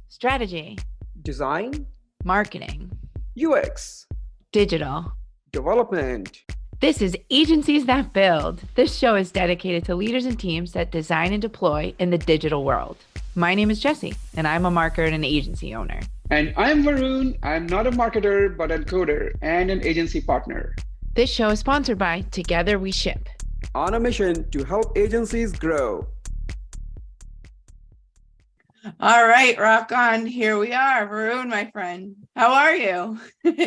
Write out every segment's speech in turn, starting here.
strategy, design, marketing, UX, digital. development. This is Agencies That Build. This show is dedicated to leaders and teams that design and deploy in the digital world. My name is Jessie, and I'm a marketer and an agency owner. And I'm Varun. I'm not a marketer, but a coder and an agency partner. This show is sponsored by Together We Ship, On a mission to help agencies grow. All right, rock on. Here we are. Varun, my friend. How are you?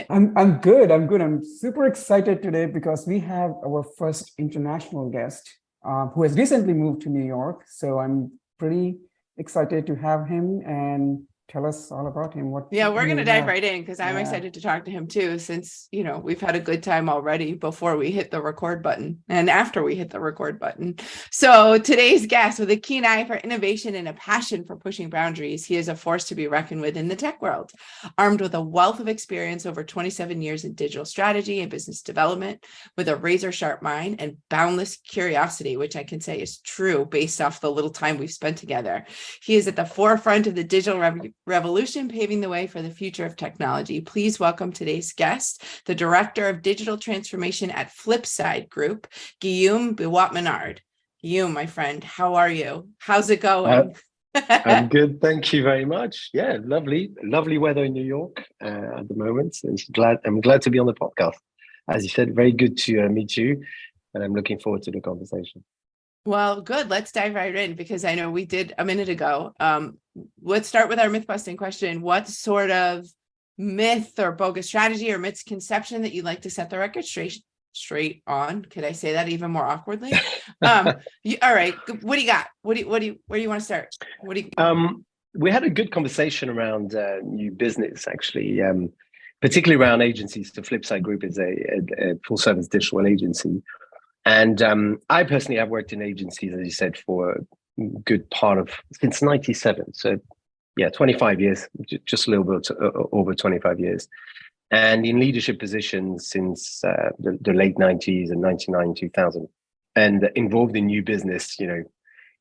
I'm good. I'm super excited today because we have our first international guest who has recently moved to New York. So I'm pretty excited to have him and tell us all about him. We're going to dive right in because I'm excited to talk to him too, since, we've had a good time already before we hit the record button and after we hit the record button. So today's guest, with a keen eye for innovation and a passion for pushing boundaries, he is a force to be reckoned with in the tech world. Armed with a wealth of experience over 27 years in digital strategy and business development, with a razor sharp mind and boundless curiosity, which I can say is true based off the little time we've spent together. He is at the forefront of the digital revolution, paving the way for the future of technology. Please welcome today's guest, the Director of Digital Transformation at Flipside Group, Guillaume Buat-Ménard. Guillaume, my friend, how are you? How's it going? I'm good, thank you very much. Yeah, lovely weather in New York at the moment. I'm glad to be on the podcast. As you said, very good to meet you, and I'm looking forward to the conversation. Well, good. Let's dive right in because I know we did a minute ago. Let's start with our myth busting question. What sort of myth or bogus strategy or misconception that you'd like to set the record straight on? Could I say that even more awkwardly? All right. What do you got? Where do you want to start? We had a good conversation around new business, actually, particularly around agencies. The Flipside Group is a full service digital agency. And I personally have worked in agencies, as you said, for a good part of since 97. So, 25 years, just a little bit over 25 years. And in leadership positions since the late 90s and 99, 2000. And involved in new business,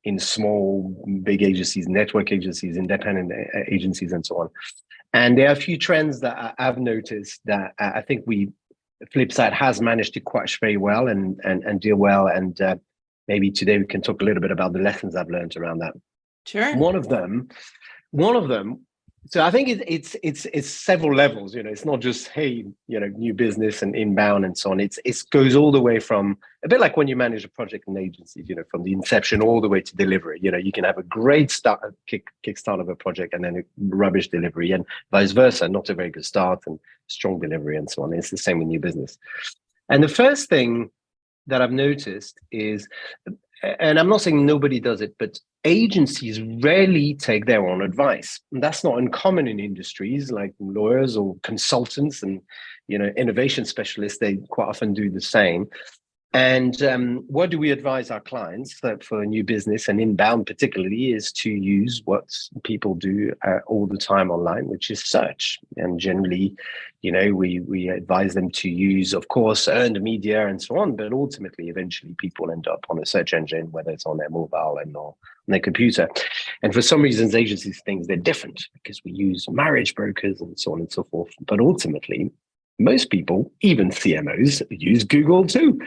in small, big agencies, network agencies, independent agencies, and so on. And there are a few trends that I've noticed that I think Flipside has managed to quash very well and deal well. And maybe today we can talk a little bit about the lessons I've learned around that. Sure. One of them. So I think it's several levels. It's not just, hey, new business and inbound and so on. It goes all the way from a bit like when you manage a project in agencies. From the inception all the way to delivery. You can have a great start, kickstart of a project, and then a rubbish delivery, and vice versa. Not a very good start and strong delivery, and so on. It's the same with new business. And the first thing that I've noticed is, and I'm not saying nobody does it, but agencies rarely take their own advice. And that's not uncommon in industries like lawyers or consultants and, innovation specialists. They quite often do the same. And what do we advise our clients for new business and inbound particularly is to use what people do all the time online, which is search. And generally, we advise them to use, of course, earned media and so on, but ultimately, eventually people end up on a search engine, whether it's on their mobile and or on their computer. And for some reasons, agencies think they're different because we use marriage brokers and so on and so forth. But ultimately, most people, even CMOs, use Google too.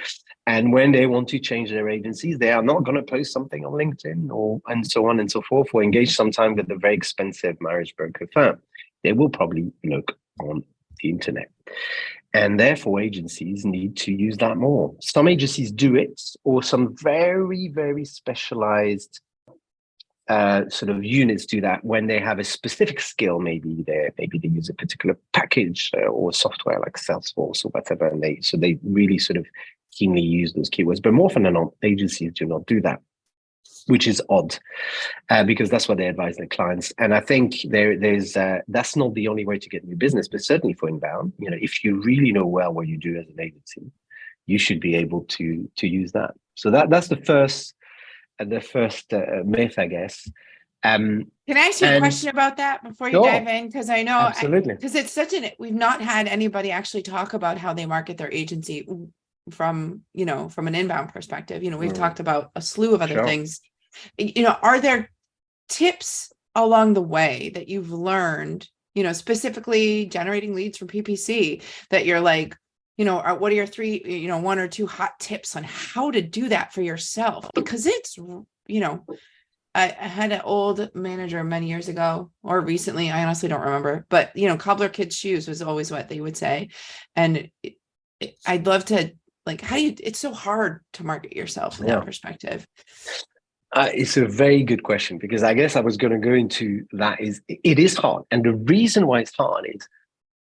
And when they want to change their agencies, they are not going to post something on LinkedIn and so on and so forth, or engage sometime with a very expensive marriage broker firm. They will probably look on the internet. And therefore, agencies need to use that more. Some agencies do it, or some very, very specialized sort of units do that when they have a specific skill. Maybe they use a particular package or software like Salesforce or whatever, and they really sort of keenly use those keywords. But more often than not, agencies do not do that, which is odd because that's what they advise their clients. And I think there's that's not the only way to get new business, but certainly for inbound, if you really know well what you do as an agency, you should be able to use that. So that's the first myth, I guess. Can I ask you a question about that before you dive in? Because I know, absolutely, because it's we've not had anybody actually talk about how they market their agency from an inbound perspective. We've talked about a slew of other things. Are there tips along the way that you've learned, specifically generating leads from PPC, that you're like, what are your three, one or two hot tips on how to do that for yourself? Because it's, I had an old manager many years ago or recently, I honestly don't remember, but cobbler kids shoes was always what they would say. And I'd love to, like, it's so hard to market yourself from that perspective. It's a very good question, because I guess I was going to go into that. It is hard. And the reason why it's hard is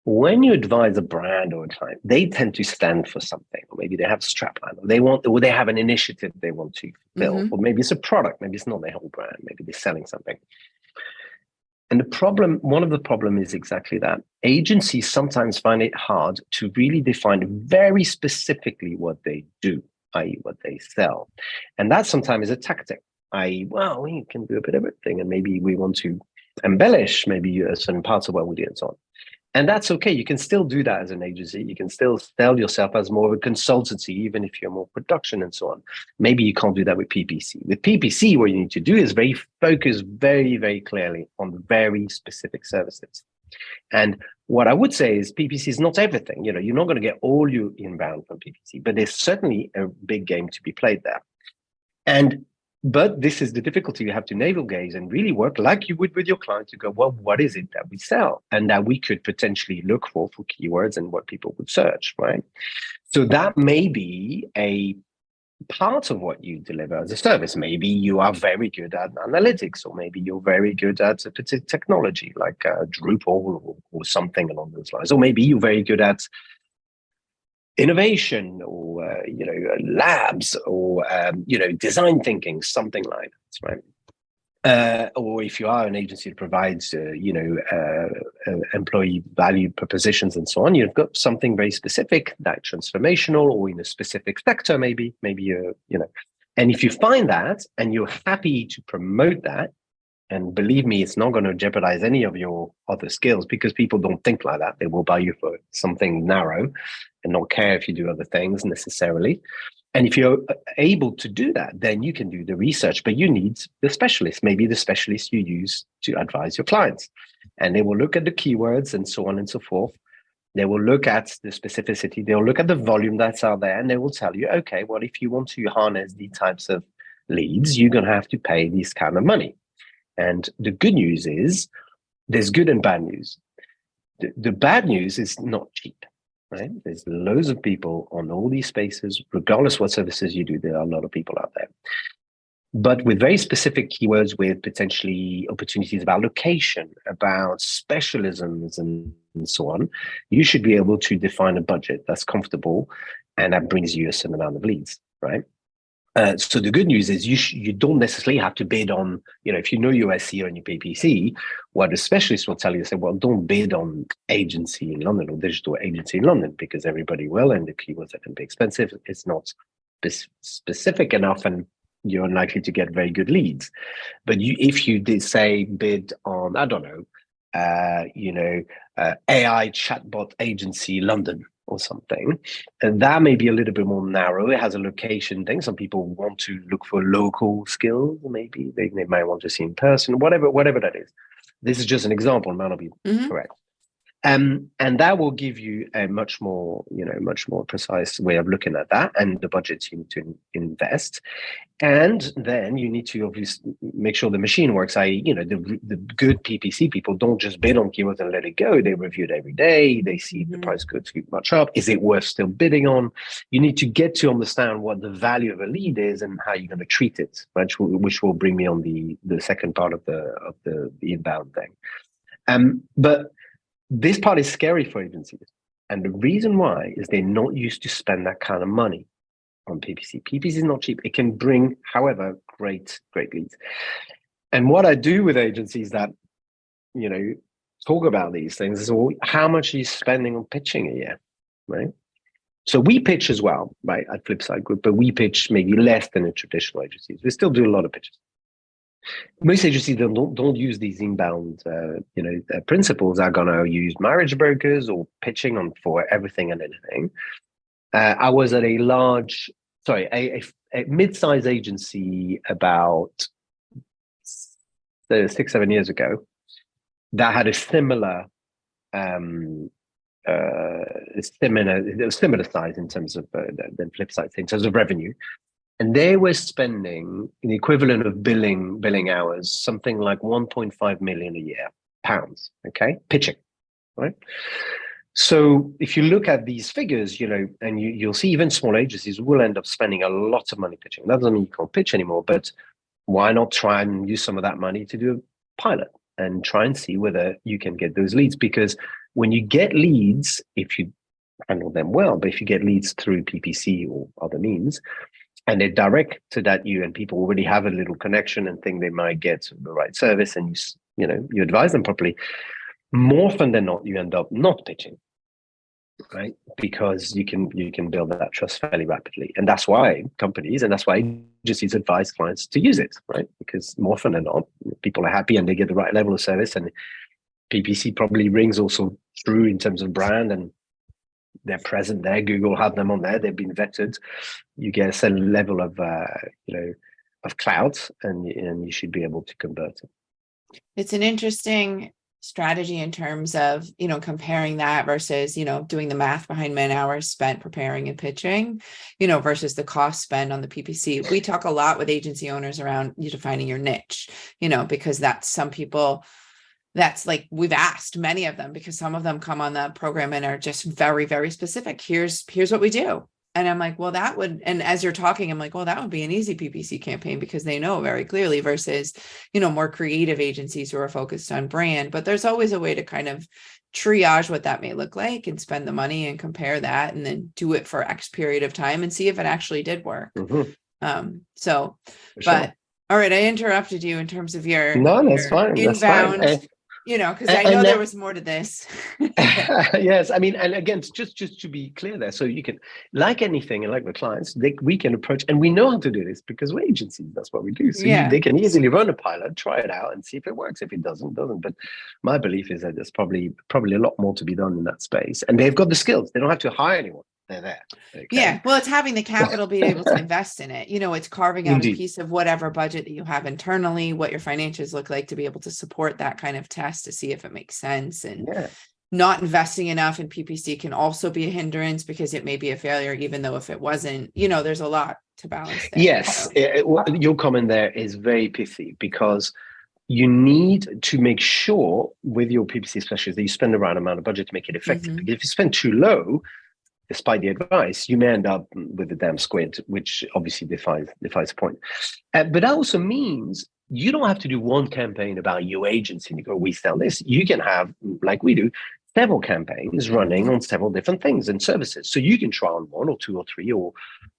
when you advise a brand or a client, they tend to stand for something, or maybe they have a strapline, or they have an initiative they want to build, or maybe it's a product, maybe it's not their whole brand, maybe they're selling something. And one of the problems is exactly that. Agencies sometimes find it hard to really define very specifically what they do, i.e. what they sell. And that sometimes is a tactic, i.e., well, we can do a bit of everything, and maybe we want to embellish maybe certain parts of what we do and so on. And that's okay. You can still do that as an agency. You can still sell yourself as more of a consultancy, even if you're more production and so on. Maybe you can't do that with PPC. With PPC, what you need to do is focus very, very clearly on very specific services. And what I would say is PPC is not everything. You're not going to get all your inbound from PPC, but there's certainly a big game to be played there. But this is the difficulty. You have to navel gaze and really work like you would with your client to go, well, what is it that we sell and that we could potentially look for keywords and what people would search, right? So that may be a part of what you deliver as a service. Maybe you are very good at analytics, or maybe you're very good at a particular technology like Drupal or something along those lines. Or maybe you're very good at innovation, or labs, or design thinking, something like that, right? Or if you are an agency that provides employee value propositions and so on, you've got something very specific, like transformational, or in a specific sector, maybe and if you find that and you're happy to promote that, and believe me, it's not going to jeopardize any of your other skills, because people don't think like that. They will buy you for something narrow and not care if you do other things necessarily. And if you're able to do that, then you can do the research, but you need the specialist, maybe the specialist you use to advise your clients. And they will look at the keywords and so on and so forth. They will look at the specificity. They'll look at the volume that's out there, and they will tell you, okay, well, if you want to harness these types of leads, you're going to have to pay this kind of money. And the good news is there's good and bad news. The bad news is not cheap, right? There's loads of people on all these spaces, regardless what services you do, there are a lot of people out there. But with very specific keywords, with potentially opportunities about location, about specialisms and so on, you should be able to define a budget that's comfortable and that brings you a certain amount of leads, right? So the good news is you don't necessarily have to bid on, if you know your SEO and your PPC, what a specialist will tell you, say, well, don't bid on agency in London or digital agency in London, because everybody will, and the keywords are going to be expensive. It's not specific enough, and you're unlikely to get very good leads. But if you did say bid on, I don't know, AI chatbot agency London or something, and that may be a little bit more narrow. It has a location thing. Some people want to look for local skills. Maybe they might want to see in person, whatever that is. This is just an example. It might not be correct. And that will give you a much more precise way of looking at that and the budgets you need to invest. And then you need to obviously make sure the machine works. The good PPC people don't just bid on keywords and let it go. They review it every day. They see the price go too much up. Is it worth still bidding on? You need to get to understand what the value of a lead is and how you're going to treat it, which will bring me on the second part of the inbound thing. But this part is scary for agencies. And the reason why is they're not used to spend that kind of money on PPC. PPC is not cheap. It can bring, however, great leads. And what I do with agencies that, talk about these things is, well, how much are you spending on pitching a year, right? So we pitch as well, right, at Flipside Group, but we pitch maybe less than the traditional agencies. We still do a lot of pitches. Most agencies don't use these inbound, principles. Are going to use marriage brokers or pitching on for everything and anything. I was at a mid-sized agency about 6-7 years ago that had a similar similar size in terms of than Flipside in terms of revenue, and they were spending the equivalent of billing hours, something like 1.5 million a year pounds. Okay, pitching, right? So if you look at these figures, and you'll see even small agencies will end up spending a lot of money pitching. That doesn't mean you can't pitch anymore, but why not try and use some of that money to do a pilot and try and see whether you can get those leads? Because when you get leads, if you handle them well, but if you get leads through PPC or other means, and they're directed at you, and people already have a little connection and think they might get the right service, and you advise them properly, more often than not, you end up not pitching, right? Because you can build that trust fairly rapidly, and that's why companies and that's why agencies advise clients to use it, right? Because more often than not, people are happy and they get the right level of service, and PPC probably rings also true in terms of brand, and they're present there. Google have them on there. They've been vetted. You get a certain level of of clout, and you should be able to convert it. It's an interesting strategy in terms of, comparing that versus, doing the math behind man hours spent preparing and pitching, versus the cost spent on the PPC. We talk a lot with agency owners around you defining your niche, because that's some people, that's like, we've asked many of them, because some of them come on the program and are just very, very specific. Here's what we do. And I'm like, well, that would, and as you're talking, I'm like, well, that would be an easy PPC campaign because they know very clearly versus, more creative agencies who are focused on brand. But there's always a way to kind of triage what that may look like and spend the money and compare that and then do it for X period of time and see if it actually did work. Mm-hmm. Sure. All right, I interrupted you in terms of your that's fine. Inbound. That's fine. Because I know there was more to this. Yes, I mean, and again, just to be clear there, so you can, like anything, and like with clients, we can approach, and we know how to do this because we're agencies. That's what we do. So they can easily run a pilot, try it out, and see if it works. If it doesn't. But my belief is that there's probably a lot more to be done in that space, and they've got the skills. They don't have to hire anyone. They're there. Okay? Yeah, well, it's having the capital, being able to invest in it. It's carving out Indeed. a piece of whatever budget that you have internally, what your financials look like to be able to support that kind of test to see if it makes sense. And not investing enough in PPC can also be a hindrance because it may be a failure, even though if it wasn't, there's a lot to balance there. Yes, your comment there is very pithy because you need to make sure with your PPC specialist that you spend the right amount of budget to make it effective. Because if you spend too low, despite the advice, you may end up with a damn squid, which obviously defies the point. But that also means you don't have to do one campaign about your agency and you go, we sell this. You can have, like we do, several campaigns running on several different things and services. So you can try on one or two or three or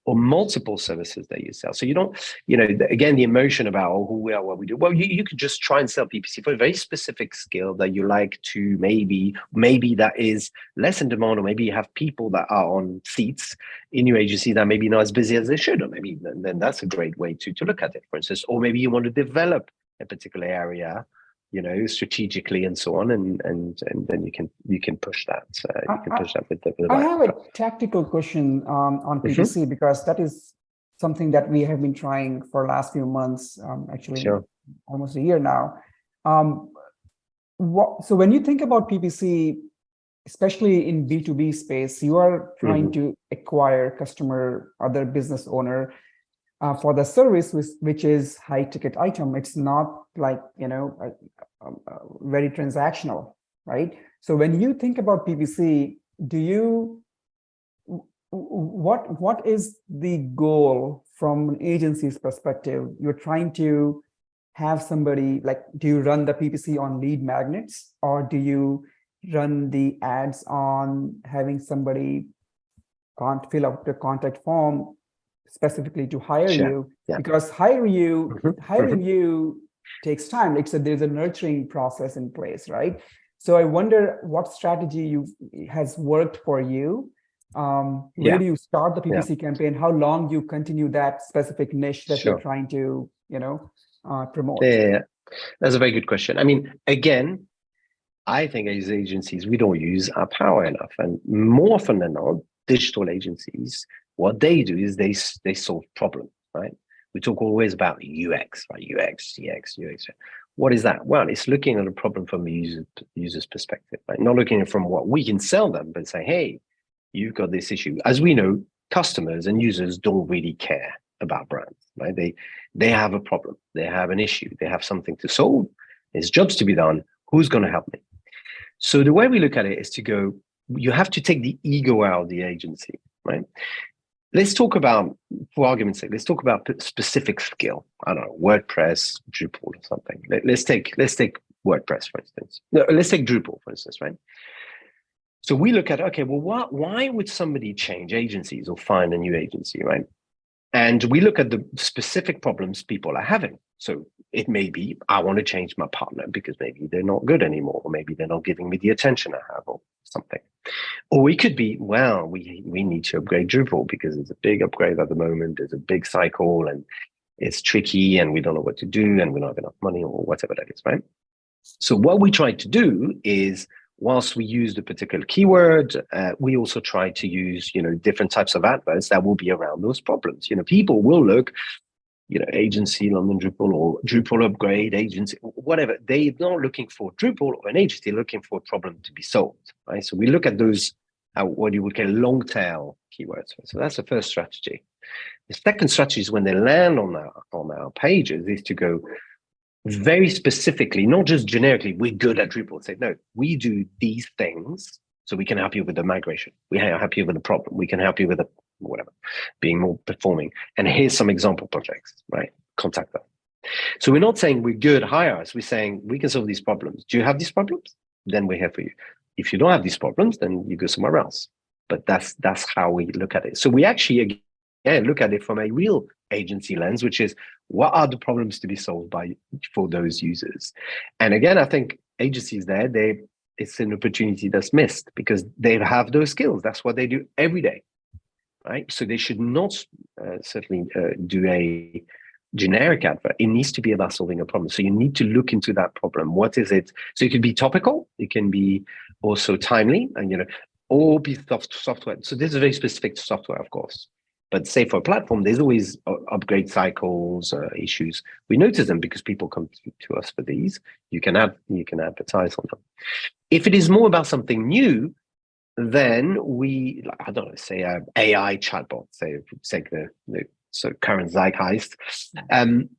multiple services that you sell. So you don't, again, the emotion about who we are, what we do. Well, you could just try and sell PPC for a very specific skill that you like to maybe that is less in demand, or maybe you have people that are on seats in your agency that maybe not as busy as they should, or maybe then that's a great way to look at it, for instance. Or maybe you want to develop a particular area, strategically and so on, and then you can push that. You can push that with the I have a tactical question on PPC because that is something that we have been trying for the last few months, actually almost a year now. So when you think about PPC, especially in B2B space, you are trying to acquire customer, other business owner for the service, which is high ticket item. It's not like, very transactional, right? So when you think about PPC, what is the goal from an agency's perspective? You're trying to have somebody, like, do you run the PPC on lead magnets, or do you run the ads on having somebody can't fill out the contact form specifically to hire you? Because hiring you takes time. There's a nurturing process in place, right? So I wonder what strategy has worked for you. Where do you start the PPC campaign? How long you continue that specific niche that you're trying to, promote? Yeah, that's a very good question. I mean, again, I think as agencies, we don't use our power enough. And more often than not, digital agencies, what they do is they solve problems, right? We talk always about UX, right? UX, CX, UX. What is that? Well, it's looking at a problem from the user's perspective, right? Not looking at it from what we can sell them, but say, hey, you've got this issue. As we know, customers and users don't really care about brands, right? They have a problem, they have an issue, they have something to solve. There's jobs to be done. Who's going to help me? So the way we look at it is to go, you have to take the ego out of the agency, right? Let's talk about, for argument's sake, let's talk about specific skill. I don't know, WordPress, Drupal or something. Let's take WordPress, for instance. No, let's take Drupal, for instance, right? So we look at, okay, well, why would somebody change agencies or find a new agency, right? And we look at the specific problems people are having. So it may be, I want to change my partner because maybe they're not good anymore, or maybe they're not giving me the attention I have, or something. Or it could be, well, we need to upgrade Drupal because it's a big upgrade at the moment. There's a big cycle and it's tricky and we don't know what to do and we don't have enough money or whatever that is, right? So what we try to do is, whilst we use the particular keyword, we also try to use, different types of adverts that will be around those problems. People will look, agency, London Drupal, or Drupal upgrade, agency, whatever. They're not looking for Drupal or an agency, they're looking for a problem to be solved, right? So we look at those, what you would call long tail keywords. So that's the first strategy. The second strategy is when they land on our pages is to go very specifically, not just generically, we're good at Drupal. Say, no, we do these things so we can help you with the migration. We can help you with the problem. We can help you with the whatever, being more performing. And here's some example projects, right? Contact them. So we're not saying we're good, hire us. We're saying we can solve these problems. Do you have these problems? Then we're here for you. If you don't have these problems, then you go somewhere else. But that's how we look at it. So we actually, again, look at it from a real agency lens, which is what are the problems to be solved for those users? And again, I think agencies there, it's an opportunity that's missed because they have those skills. That's what they do every day, right? So they should not certainly do a generic advert. It needs to be about solving a problem. So you need to look into that problem. What is it? So it can be topical. It can be also timely, and or be software. So this is very specific to software, of course. But say for a platform, there's always upgrade cycles, issues. We notice them because people come to us for these. You can advertise on them. If it is more about something new, then we, I don't know, say AI chatbot, say the current zeitgeist.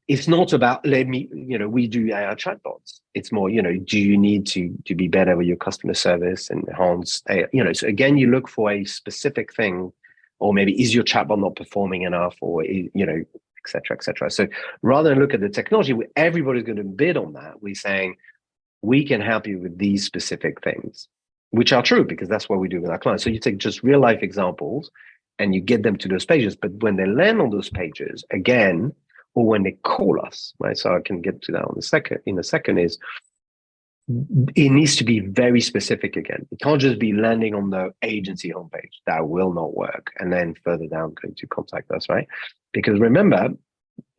It's not about we do AI chatbots. It's more, do you need to be better with your customer service and enhance AI? So again, you look for a specific thing. Or maybe is your chatbot not performing enough, or et cetera, et cetera. So rather than look at the technology, where everybody's going to bid on that, we're saying we can help you with these specific things, which are true because that's what we do with our clients. So you take just real life examples and you get them to those pages. But when they land on those pages again, or when they call us, right? So I can get to that in a second is, it needs to be very specific again. It can't just be landing on the agency homepage. That will not work. And then further down, going to contact us, right? Because remember,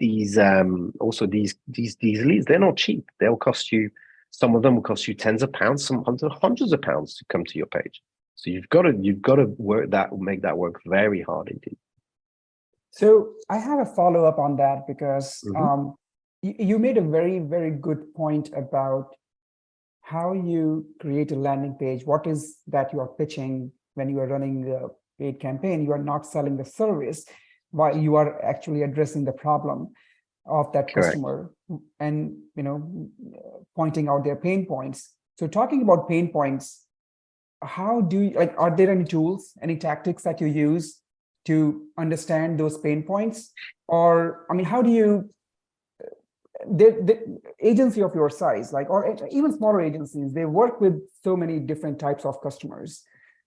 these leads, they're not cheap. They'll cost you, some of them will cost you tens of pounds, some hundreds of pounds to come to your page. So you've got to make that work very hard indeed. So I have a follow-up on that because you made a very, very good point about how you create a landing page. What is that you are pitching when you are running a paid campaign? You are not selling the service, but you are actually addressing the problem of that customer. Correct. And pointing out their pain points. So talking about pain points, how do you, are there any tools, any tactics that you use to understand those pain points? Or how do you, the agency of your size, or even smaller agencies, they work with so many different types of customers.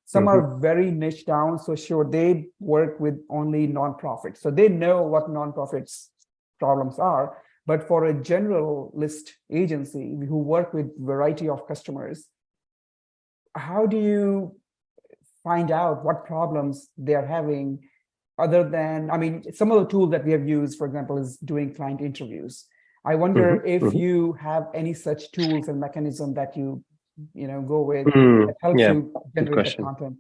Some are very niche down. So sure, they work with only nonprofits. So they know what nonprofits problems are. But for a generalist agency who work with variety of customers, how do you find out what problems they are having other than, some of the tools that we have used, for example, is doing client interviews. I wonder if you have any such tools and mechanism that you go with that helps you generate the content.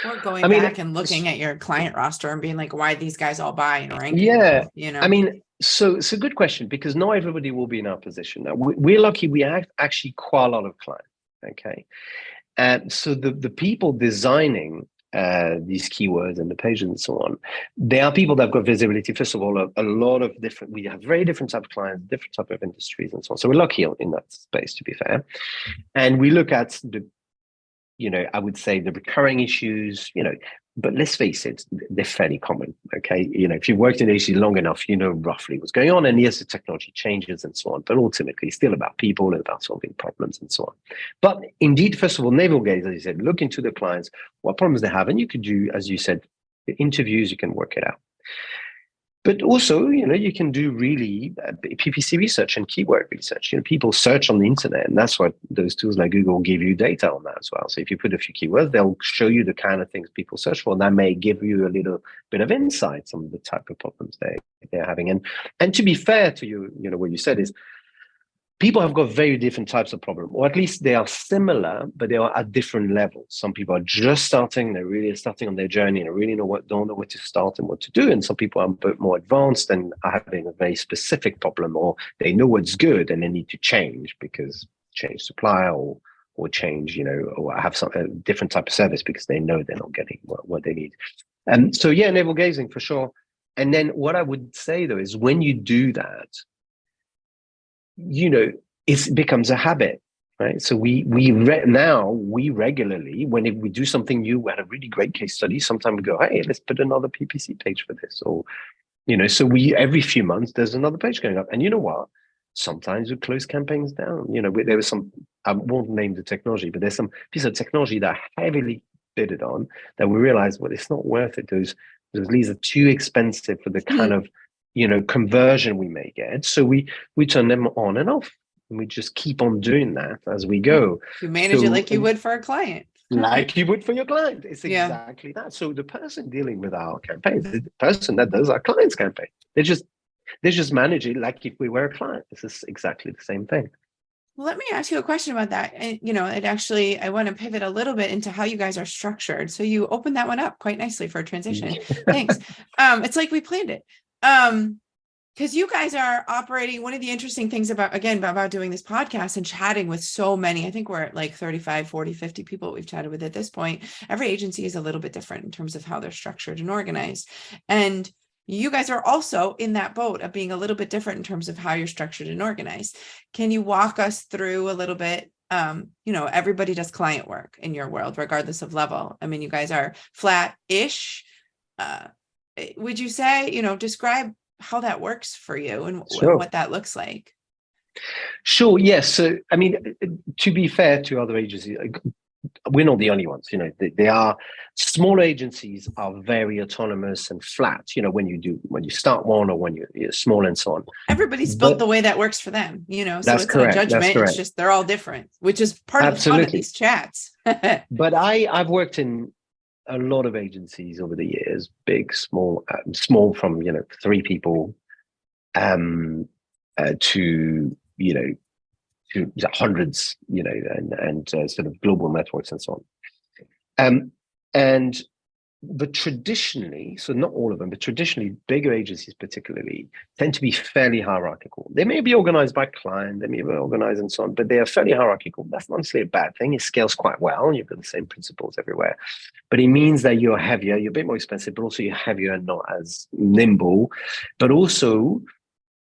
Or going I mean, back and looking at your client roster and being like, why these guys all buy and ranking yeah, them, you know? I mean, so it's a good question because not everybody will be in our position. Now, we're lucky we have actually quite a lot of clients, okay? And so the people designing these keywords and the pages and so on, they are people that have got visibility. First of all, a lot of different, we have very different type of clients, different type of industries and so on. So we're lucky in that space, to be fair. And we look at the, I would say the recurring issues, but let's face it, they're fairly common, okay? If you've worked in agency long enough, you know roughly what's going on. And yes, the technology changes and so on, but ultimately it's still about people and about solving problems and so on. But indeed, first of all, navel gaze, as you said, look into the clients, what problems they have. And you could do, as you said, the interviews, you can work it out. But also, you can do really PPC research and keyword research. People search on the internet, and that's what those tools like Google give you data on that as well. So if you put a few keywords, they'll show you the kind of things people search for, and that may give you a little bit of insights on the type of problems they're having. And to be fair to you, what you said is, people have got very different types of problems, or at least they are similar, but they are at different levels. Some people are just starting, they're really starting on their journey and really don't know where to start and what to do. And some people are a bit more advanced and are having a very specific problem, or they know what's good and they need to change because change supplier or change, or have some different type of service because they know they're not getting what they need. And so, yeah, navel gazing for sure. And then what I would say though is when you do that, it becomes a habit, right? So we regularly, when we do something new, we had a really great case study, sometimes we go, hey, let's put another PPC page for this, or so we every few months there's another page going up. And you know what, sometimes we close campaigns down. There was some, I won't name the technology, but there's some piece of technology that I heavily bidded on that we realized, well, it's not worth it. Those leads are too expensive for the kind of conversion we may get. So we turn them on and off, and we just keep on doing that as we go. You manage it like you would for a client. Like you would for your client. It's exactly that. So the person dealing with our campaigns, the person that does our client's campaign, they just manage it like if we were a client. This is exactly the same thing. Well, let me ask you a question about that. And, I want to pivot a little bit into how you guys are structured. So you opened that one up quite nicely for a transition. Thanks. It's like we planned it. Because you guys are operating, one of the interesting things about doing this podcast and chatting with so many, I think we're at like 35, 40, 50 people we've chatted with at this point. Every agency is a little bit different in terms of how they're structured and organized. And you guys are also in that boat of being a little bit different in terms of how you're structured and organized. Can you walk us through a little bit? Everybody does client work in your world, regardless of level. I mean, you guys are flat-ish. Would you say, describe how that works for you and Sure. what that looks like? Sure. Yes. So, I mean, to be fair to other agencies, we're not the only ones. They are smaller agencies are very autonomous and flat. When you start one or when you're small and so on. Everybody's built the way that works for them. So that's it's correct. not a judgment. It's just they're all different, which is part of the fun of these chats. But I've worked in a lot of agencies over the years, big, small from 3 people to to hundreds, and sort of global networks and so on. But traditionally, so not all of them, but traditionally, bigger agencies particularly tend to be fairly hierarchical. They may be organized by client, they may be organized and so on, but they are fairly hierarchical. That's not necessarily a bad thing. It scales quite well. You've got the same principles everywhere. But it means that you're heavier, you're a bit more expensive, but also you're heavier and not as nimble. But also,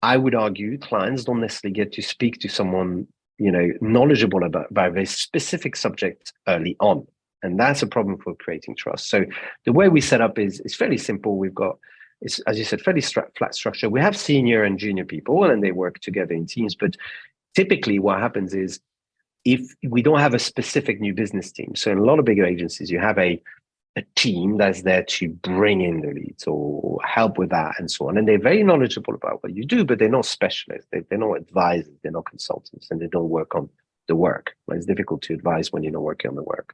I would argue clients don't necessarily get to speak to someone, knowledgeable about a very specific subject early on. And that's a problem for creating trust. So the way we set up is fairly simple. We've got, as you said, fairly flat structure. We have senior and junior people, and they work together in teams. But typically what happens is if we don't have a specific new business team, so in a lot of bigger agencies, you have a team that's there to bring in the leads or help with that and so on. And they're very knowledgeable about what you do, but they're not specialists. They're not advisors. They're not consultants, and they don't work on the work. It's difficult to advise when you're not working on the work.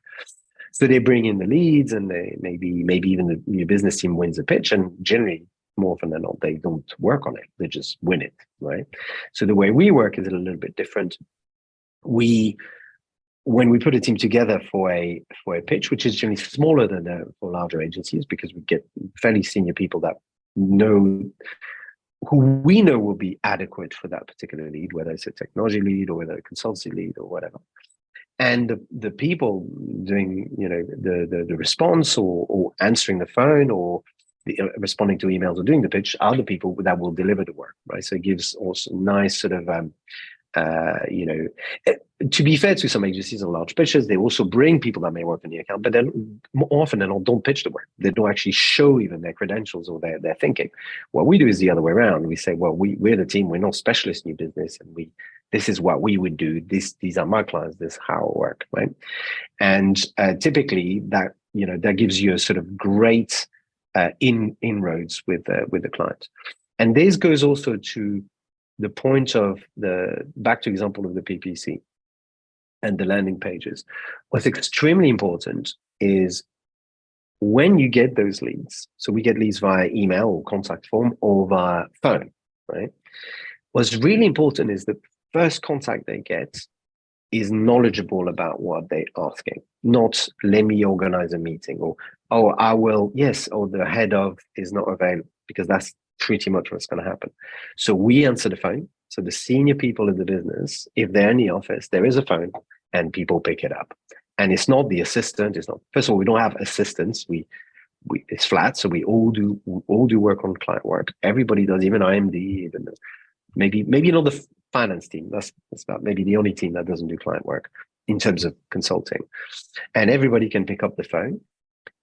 So they bring in the leads, and they maybe even the new business team wins a pitch, and generally, more often than not, they don't work on it. They just win it, right? So the way we work is a little bit different. We when we put a team together for a pitch, which is generally smaller than for larger agencies, because we get fairly senior people that know who we know will be adequate for that particular lead, whether it's a technology lead or whether a consultancy lead or whatever. And the people doing, the response or answering the phone or responding to emails or doing the pitch are the people that will deliver the work, right? So it gives also nice sort of to be fair to some agencies and large pitches, they also bring people that may work on the account, but then more often than not don't pitch the work. They don't actually show even their credentials or their thinking. What we do is the other way around. We say, well, we're the team, we're not specialists in new business, and this is what we would do. These are my clients, this is how it works, right? And typically that gives you a sort of great inroads with the client. And this goes also to the point of back to example of the PPC and the landing pages. What's extremely important is when you get those leads, so we get leads via email or contact form or via phone, right? What's really important is the first contact they get is knowledgeable about what they're asking, not let me organize a meeting or, oh, I will, yes, or the head of is not available, because that's pretty much what's going to happen. So we answer the phone. So the senior people in the business, if they're in the office, there is a phone and people pick it up. And it's not the assistant. It's not, first of all, we don't have assistants. It's flat. So we all do work on client work. Everybody does, even IMD, even maybe not the finance team. That's about maybe the only team that doesn't do client work in terms of consulting. And everybody can pick up the phone.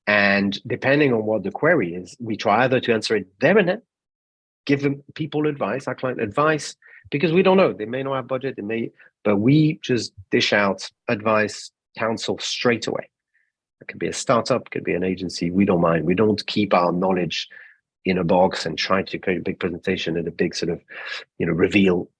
And depending on what the query is, we try either to answer it there and then, give them people advice, our client advice, because we don't know. They may not have budget, but we just dish out advice, counsel straight away. It could be a startup, it could be an agency. We don't mind. We don't keep our knowledge in a box and try to create a big presentation and a big sort of, reveal.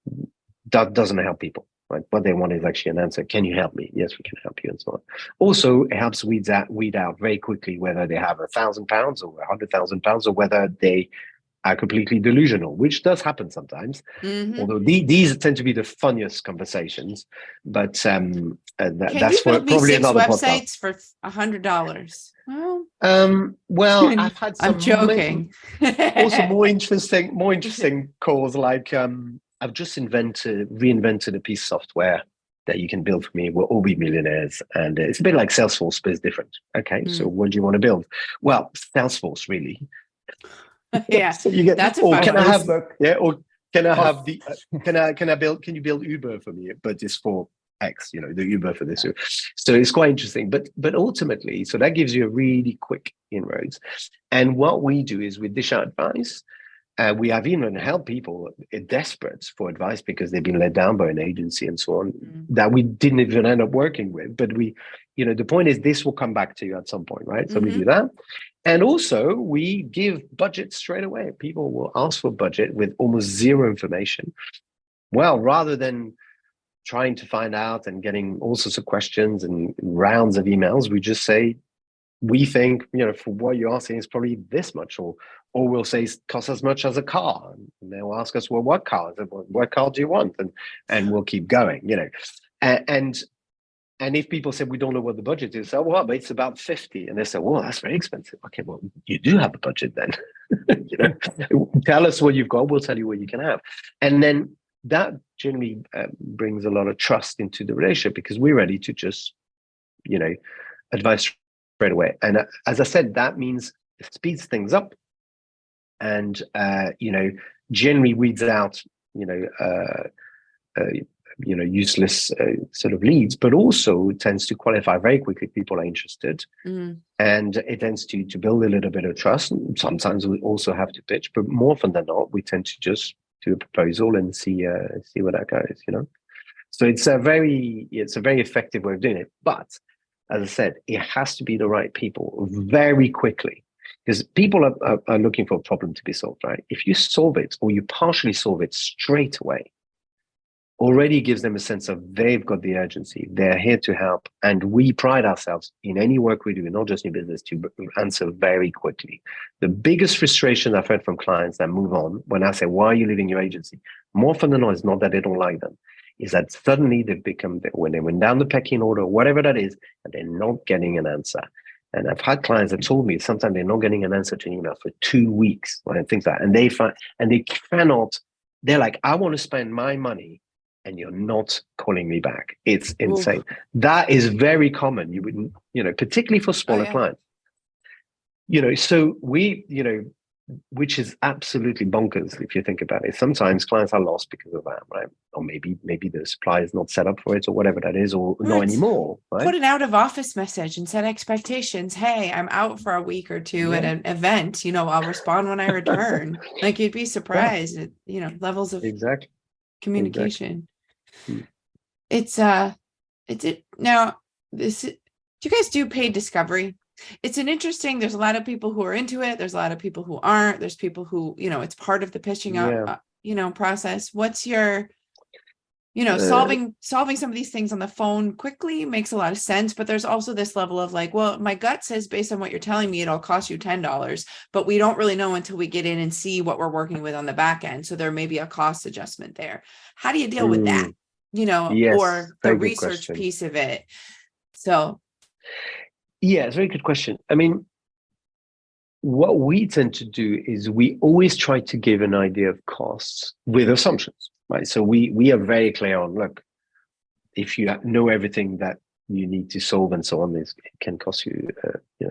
That doesn't help people. Right? What they want is actually an answer. Can you help me? Yes, we can help you, and so on. Also, it helps weed out very quickly whether they have £1,000 or £100,000 or whether they are completely delusional, which does happen sometimes. Mm-hmm. Although these tend to be the funniest conversations, but that's for probably another podcast. For $100. Well, I've had some. I'm joking. Also, more interesting calls like I've just reinvented a piece of software that you can build for me. We'll all be millionaires, and it's a bit like Salesforce, but it's different. Okay, so what do you want to build? Well, Salesforce, really. Yeah, so you get, that's a or fun can one. I have or can I have the can you build Uber for me, but it's for X, the Uber for this. So it's quite interesting, but ultimately, so that gives you a really quick inroads. And what we do is we dish out advice. We have even helped people desperate for advice because they've been let down by an agency and so on, that we didn't even end up working with. But we, the point is this will come back to you at some point, right? So we do that. And also we give budget straight away. People will ask for budget with almost zero information. Well, rather than trying to find out and getting all sorts of questions and rounds of emails, we just say, we think, for what you're asking is probably this much, or we'll say it costs as much as a car. And they'll ask us, well, what car? What car do you want? And we'll keep going, And if people say, we don't know what the budget is, so well, but it's about 50. And they say, well, that's very expensive. Okay, well, you do have a budget then. Tell us what you've got. We'll tell you what you can have. And then that generally brings a lot of trust into the relationship, because we're ready to just, advise straight away. And as I said, that means it speeds things up and, generally weeds out, useless sort of leads, but also tends to qualify very quickly. People are interested, and it tends to build a little bit of trust. Sometimes we also have to pitch, but more often than not, we tend to just do a proposal and see where that goes. So it's a very effective way of doing it. But as I said, it has to be the right people very quickly, because people are looking for a problem to be solved, right? If you solve it or you partially solve it straight away, already gives them a sense of they've got the urgency, they're here to help. And we pride ourselves in any work we do, not just new business, to answer very quickly. The biggest frustration I've heard from clients that move on when I say, why are you leaving your agency? More often than not, it's not that they don't like them. is that suddenly they've become, when they went down the pecking order, whatever that is, and they're not getting an answer. And I've had clients that told me sometimes they're not getting an answer to an email for 2 weeks, and things like that. And they find, and they cannot, they're like, I want to spend my money and you're not calling me back. It's insane. Ooh. That is very common. You wouldn't, particularly for smaller clients. So we, which is absolutely bonkers if you think about it. Sometimes clients are lost because of that, right? Or maybe the supply is not set up for it or whatever that is, or not anymore, right? Put an out of office message and set expectations. Hey, I'm out for a week or two at an event. I'll respond when I return. Like, you'd be surprised at, levels of communication. Exactly. Now this, do you guys do paid discovery? It's there's a lot of people who are into it. There's a lot of people who aren't. There's people who, it's part of the pitching process. What's your, solving some of these things on the phone quickly makes a lot of sense. But there's also this level of like, well, my gut says based on what you're telling me, it'll cost you $10, but we don't really know until we get in and see what we're working with on the back end. So there may be a cost adjustment there. How do you deal with that? Or the research piece of it? So. Yeah, it's a very good question. I mean, what we tend to do is we always try to give an idea of costs with assumptions, right? So we are very clear on, look, if you know everything that you need to solve and so on, it can cost you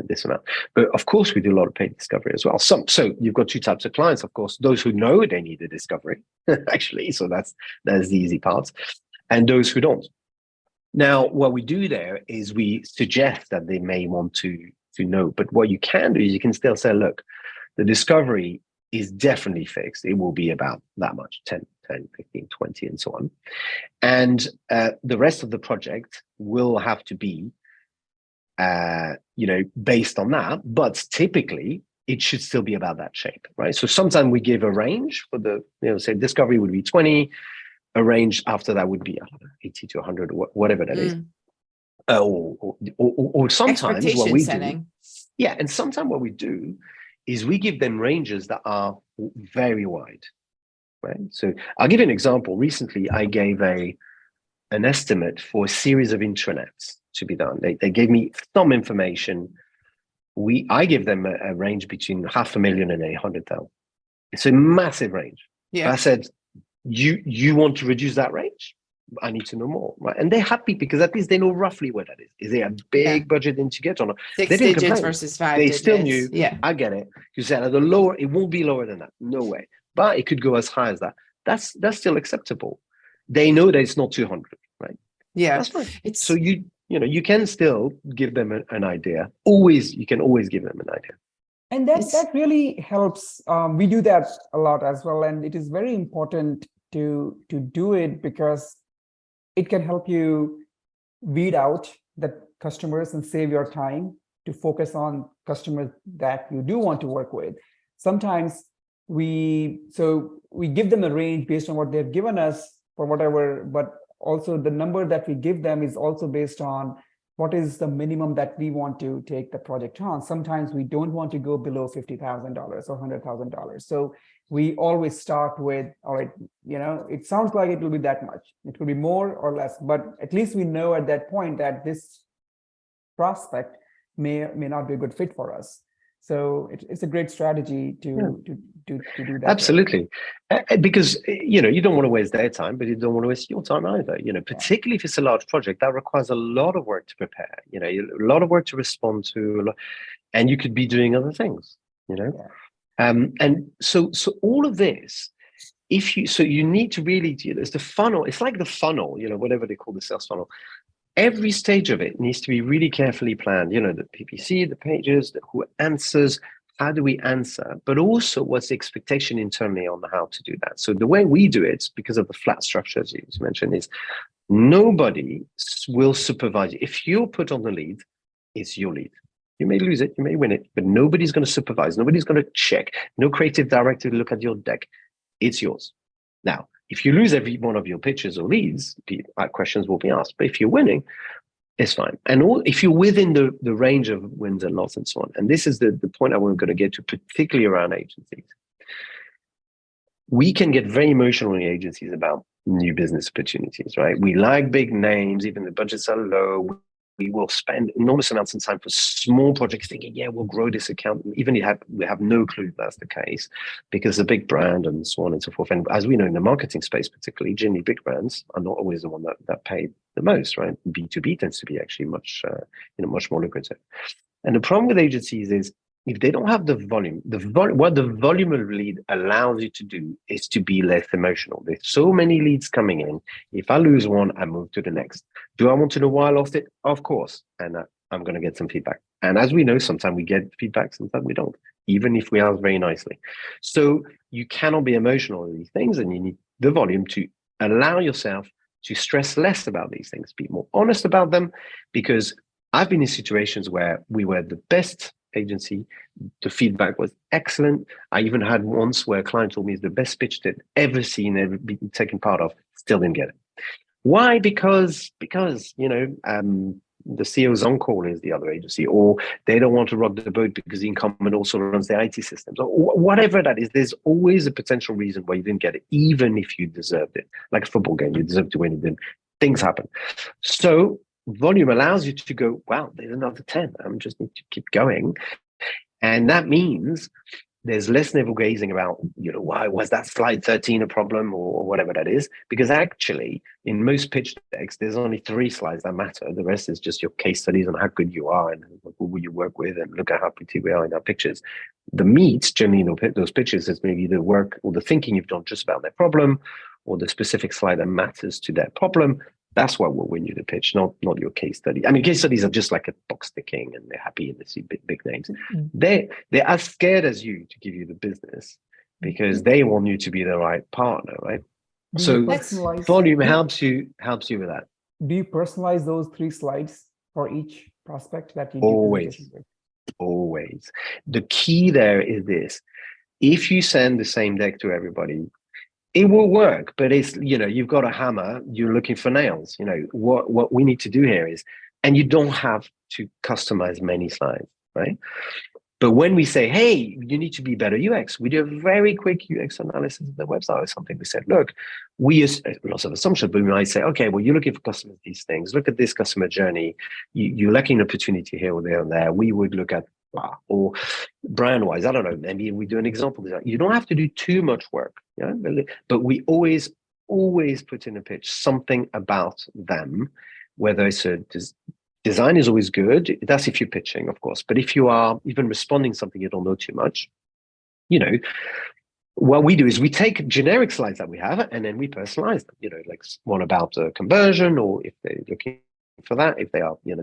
this amount. But of course, we do a lot of paid discovery as well. So you've got two types of clients, of course, those who know they need a discovery, actually. So that's the easy part. And those who don't. Now, what we do there is we suggest that they may want to know, but what you can do is you can still say, look, the discovery is definitely fixed. It will be about that much, 10, 15, 20, and so on. And the rest of the project will have to be, based on that, but typically it should still be about that shape, right? So sometimes we give a range for the, say discovery would be 20, a range after that would be 80 to 100, or whatever that is. Or sometimes what we do, and sometimes what we do is we give them ranges that are very wide, right? So I'll give you an example. Recently, I gave an estimate for a series of intranets to be done. They gave me some information. I give them a range between 500,000 and 800,000. It's a massive range. Yeah. I said, you want to reduce that range? I need to know more, right? And they're happy because at least they know roughly what that is. Is there a big budget in to get or not? 6 digits versus 5 They digits. still knew, I get it. You said at the lower, it won't be lower than that. No way. But it could go as high as that. That's still acceptable. They know that it's not 200, right? Yeah. That's fine. So you can still give them an idea. You can always give them an idea. And that really helps. We do that a lot as well. And it is very important to do it because it can help you weed out the customers and save your time to focus on customers that you do want to work with. Sometimes we give them a range based on what they've given us for whatever, but also the number that we give them is also based on what is the minimum that we want to take the project on. Sometimes we don't want to go below $50,000 or $100,000. So we always start with, all right, it sounds like it will be that much. It will be more or less, but at least we know at that point that this prospect may not be a good fit for us. So it's a great strategy to do that. Absolutely. Because, you don't want to waste their time, but you don't want to waste your time either. Particularly if it's a large project, that requires a lot of work to prepare, a lot of work to respond to, and you could be doing other things, And so all of this, you need to really, it's the funnel. It's like the funnel, whatever they call the sales funnel. Every stage of it needs to be really carefully planned. The PPC, the pages, who answers, how do we answer, but also what's the expectation internally on how to do that. So the way we do it, because of the flat structure, as you mentioned, is nobody will supervise you. If you're put on the lead, it's your lead. You may lose it, you may win it, but nobody's going to supervise. Nobody's going to check. No creative director will look at your deck. It's yours. Now, if you lose every one of your pitches or leads, questions will be asked. But if you're winning, it's fine. And if you're within the range of wins and losses and so on, and this is the point I was going to get to, particularly around agencies. We can get very emotional in agencies about new business opportunities, right? We like big names, even the budgets are low. We will spend enormous amounts of time for small projects thinking, yeah, we'll grow this account, even if we have no clue that's the case, because a big brand and so on and so forth. And as we know in the marketing space, particularly, generally big brands are not always the one that pay the most, right? B2B tends to be actually much more lucrative. And the problem with agencies is if they don't have the volume, what the volume of lead allows you to do is to be less emotional. There's so many leads coming in. If I lose one, I move to the next. Do I want to know why I lost it? Of course. And I'm going to get some feedback. And as we know, sometimes we get feedback, sometimes we don't, even if we ask very nicely. So you cannot be emotional with these things, and you need the volume to allow yourself to stress less about these things, be more honest about them, because I've been in situations where we were the best agency, the feedback was excellent. I even had once where a client told me it's the best pitch they'd ever seen, ever been taken part of, still didn't get it. Why? Because the CEO's on call is the other agency, or they don't want to rock the boat because the incumbent also runs their IT systems, or whatever that is. There's always a potential reason why you didn't get it, even if you deserved it. Like a football game, you deserve to win it, then things happen. So volume allows you to go, wow, there's another 10. I just need to keep going. And that means there's less navel gazing about, why was that slide 13 a problem or whatever that is? Because actually, in most pitch decks, there's only 3 slides that matter. The rest is just your case studies on how good you are and who will you work with and look at how pretty we are in our pictures. The meat, generally, in those pitches is maybe the work or the thinking you've done just about their problem or the specific slide that matters to their problem. That's what will win you the pitch, not your case study. I mean, case studies are just like a box ticking, and they're happy and they see big names. Mm-hmm. They're as scared as you to give you the business because they want you to be the right partner, right? So volume helps you with that. Do you personalize those 3 slides for each prospect that you do? Always. The key there is this: if you send the same deck to everybody, it will work, but it's, you've got a hammer, you're looking for nails. What we need to do here is, and you don't have to customize many slides, right? But when we say, hey, you need to be better UX, we do a very quick UX analysis of the website or something. We said, look, we use lots of assumptions, but we might say, okay, well, you're looking for customers, these things. Look at this customer journey. You're lacking an opportunity here or there and there. We would look at, or brand wise, I don't know, maybe we do an example. You don't have to do too much work, but we always put in a pitch something about them, whether it's design is always good. That's if you're pitching, of course. But if you are even responding something you don't know too much, what we do is we take generic slides that we have and then we personalize them, like one about conversion, or if they're looking for that, if they are, they're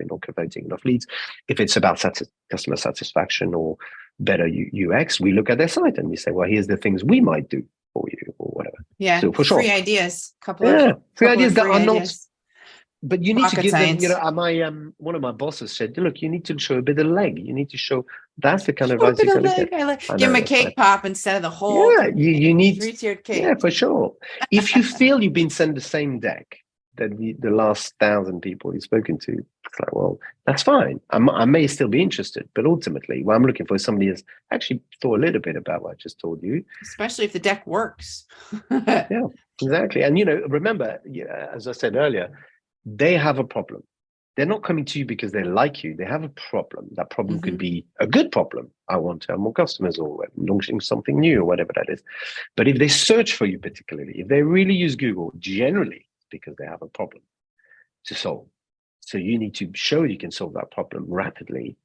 not converting enough leads. If it's about customer satisfaction or better UX, we look at their site and we say, well, here's the things we might do for you or whatever. Yeah, so for free sure. ideas. Free ideas that are not. But you need Rocket to give science. them, one of my bosses said, look, you need to show a bit of leg. You need to show that's the kind of advice you're going to get. Give them a cake pop instead of the whole. Yeah, you need 3-tiered cake. Yeah, for sure. If you feel you've been sent the same deck that the last 1,000 people you've spoken to, it's like, well, that's fine. I may still be interested, but ultimately, what I'm looking for is somebody who's actually thought a little bit about what I just told you. Especially if the deck works. Yeah, exactly. And, remember, as I said earlier, they have a problem. They're not coming to you because they like you. They have a problem. That problem could be a good problem. I want to have more customers or launching something new or whatever that is. But if they search for you particularly, if they really use Google, generally because they have a problem to solve. So you need to show you can solve that problem rapidly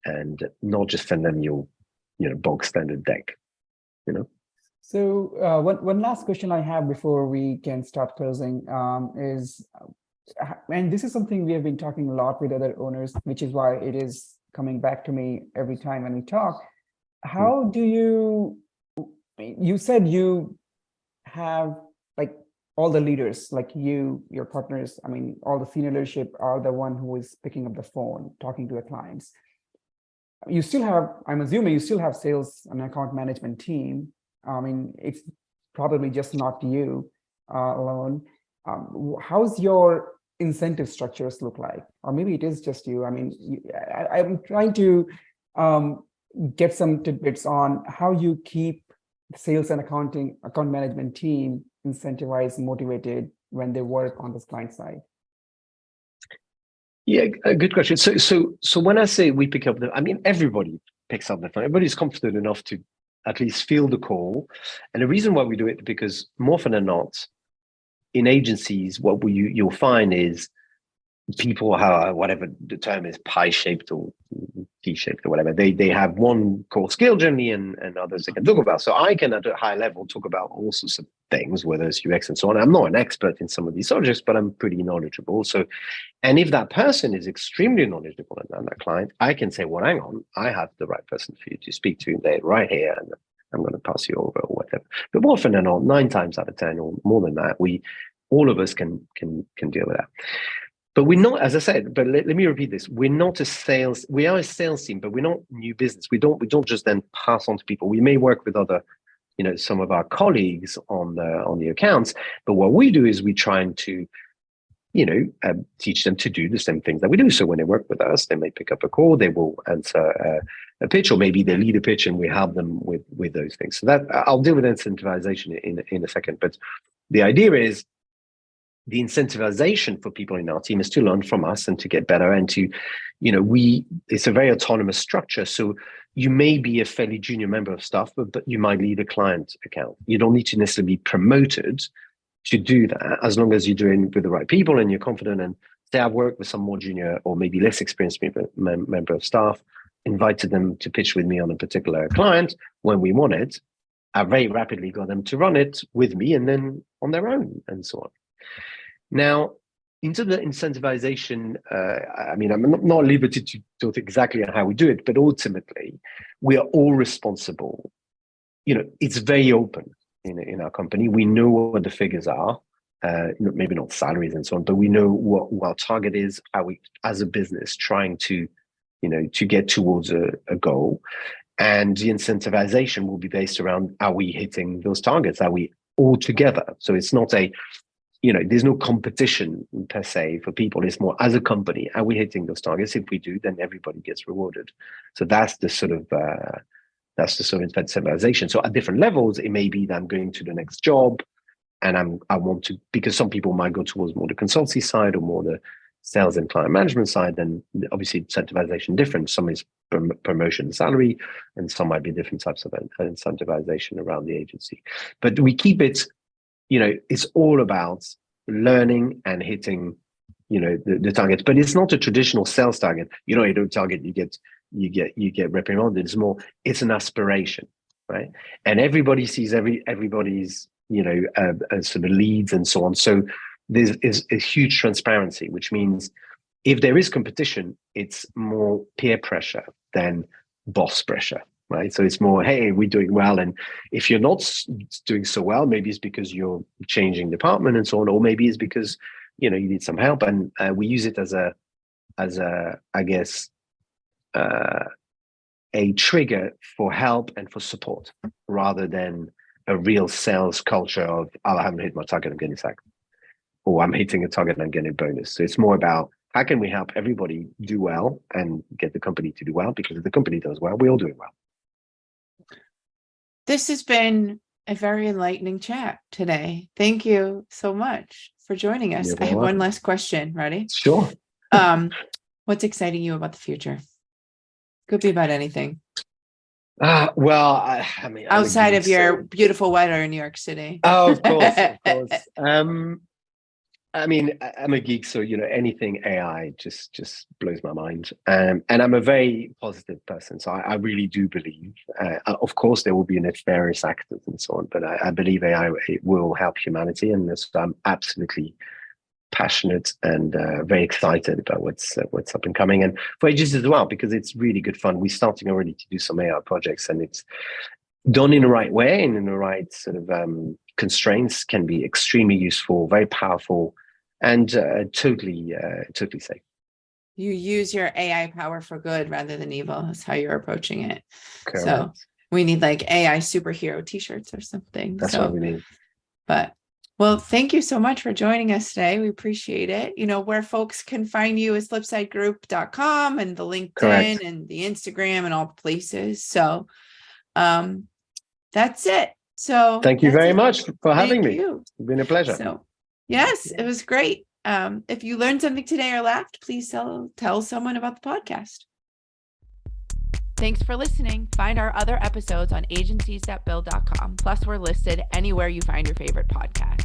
and not just send them your, bog standard deck, So one last question I have before we can start closing is, and this is something we have been talking a lot with other owners, which is why it is coming back to me every time when we talk. How do you said you have like all the leaders, like your partners, I mean, all the senior leadership are the one who is picking up the phone, talking to the clients. You still have, I'm assuming you still have sales and account management team. I mean, it's probably just not you alone. How's your incentive structures look like? Or maybe it is just you. I mean, I'm trying to get some tidbits on how you keep the sales and account management team incentivized, motivated when they work on this client side? Yeah, a good question. So when I say we pick up I mean, everybody picks up the phone. Everybody's confident enough to at least field the call. And the reason why we do it, because more often than not, in agencies, what you'll find is people have, whatever the term is, pie-shaped or T-shaped or whatever, they have one core skill generally and others they can talk about. So I can, at a high level, talk about all sorts of things, whether it's UX and so on. I'm not an expert in some of these subjects, but I'm pretty knowledgeable. So, and if that person is extremely knowledgeable and that client, I can say, well, hang on, I have the right person for you to speak to. They're right here, and I'm going to pass you over or whatever. But more often than not, 9 times out of 10 or more than that, all of us can deal with that. But we're not, as I said, but let me repeat this. We are a sales team, but we're not new business. We don't just then pass on to people. We may work with other, some of our colleagues on the accounts, but what we do is we try to, teach them to do the same things that we do. So when they work with us, they may pick up a call, they will answer a pitch, or maybe they lead a pitch and we help them with those things. So that I'll deal with incentivization in a second, but the idea is, the incentivization for people in our team is to learn from us and to get better and to, it's a very autonomous structure. So you may be a fairly junior member of staff, but you might lead a client account. You don't need to necessarily be promoted to do that, as long as you're doing it with the right people and you're confident. And say I've worked with some more junior or maybe less experienced member of staff, invited them to pitch with me on a particular client when we won it. I very rapidly got them to run it with me and then on their own and so on. Now, into the incentivization, I'm not at liberty to talk exactly how we do it, but ultimately, we are all responsible. It's very open in our company. We know what the figures are, maybe not salaries and so on, but we know what our target is. Are we, as a business, trying to get towards a goal, and the incentivization will be based around: are we hitting those targets? Are we all together? So it's not there's no competition per se for people. It's more, as a company, are we hitting those targets? If we do, then everybody gets rewarded. So that's the sort of incentivization. So at different levels, it may be that I'm going to the next job, and I want to, because some people might go towards more the consultancy side or more the sales and client management side. Then obviously incentivization different. Some is promotion salary, and some might be different types of incentivization around the agency. But we keep it. It's all about learning and hitting, the targets. But it's not a traditional sales target. You don't target, you get reprimanded. It's more, it's an aspiration, right? And everybody sees everybody's, sort of leads and so on. So there's a huge transparency, which means if there is competition, it's more peer pressure than boss pressure. Right. So it's more, hey, we're doing well. And if you're not doing so well, maybe it's because you're changing department and so on, or maybe it's because, you need some help. And we use it as a trigger for help and for support, rather than a real sales culture of, I haven't hit my target, I'm getting sacked, or I'm hitting a target and I'm getting a bonus. So it's more about, how can we help everybody do well and get the company to do well? Because if the company does well, we're all doing well. This has been a very enlightening chat today. Thank you so much for joining us. I have one last question. Ready? Sure. What's exciting you about the future? Could be about anything. Outside of your beautiful weather in New York City. Oh, of course. I'm a geek, so anything AI just blows my mind. And I'm a very positive person, so I really do believe. Of course, there will be nefarious actors and so on, but I believe AI will help humanity, and so I'm absolutely passionate and very excited about what's up and coming, and for agencies as well, because it's really good fun. We're starting already to do some AI projects, and it's done in the right way and in the right sort of constraints can be extremely useful, very powerful, and totally safe. You use your AI power for good rather than evil. That's how you're approaching it. Correct. So we need like AI superhero t-shirts or something. That's what we need. But well, thank you so much for joining us today. We appreciate it. Where folks can find you is flipsidegroup.com and the LinkedIn Correct. And the Instagram and all the places. So that's it. So Thank you that's very it. much for having Thank me. you. It's been a pleasure. So, yes, it was great. If you learned something today or laughed, please tell someone about the podcast. Thanks for listening. Find our other episodes on agenciesthatbuild.com. Plus, we're listed anywhere you find your favorite podcast.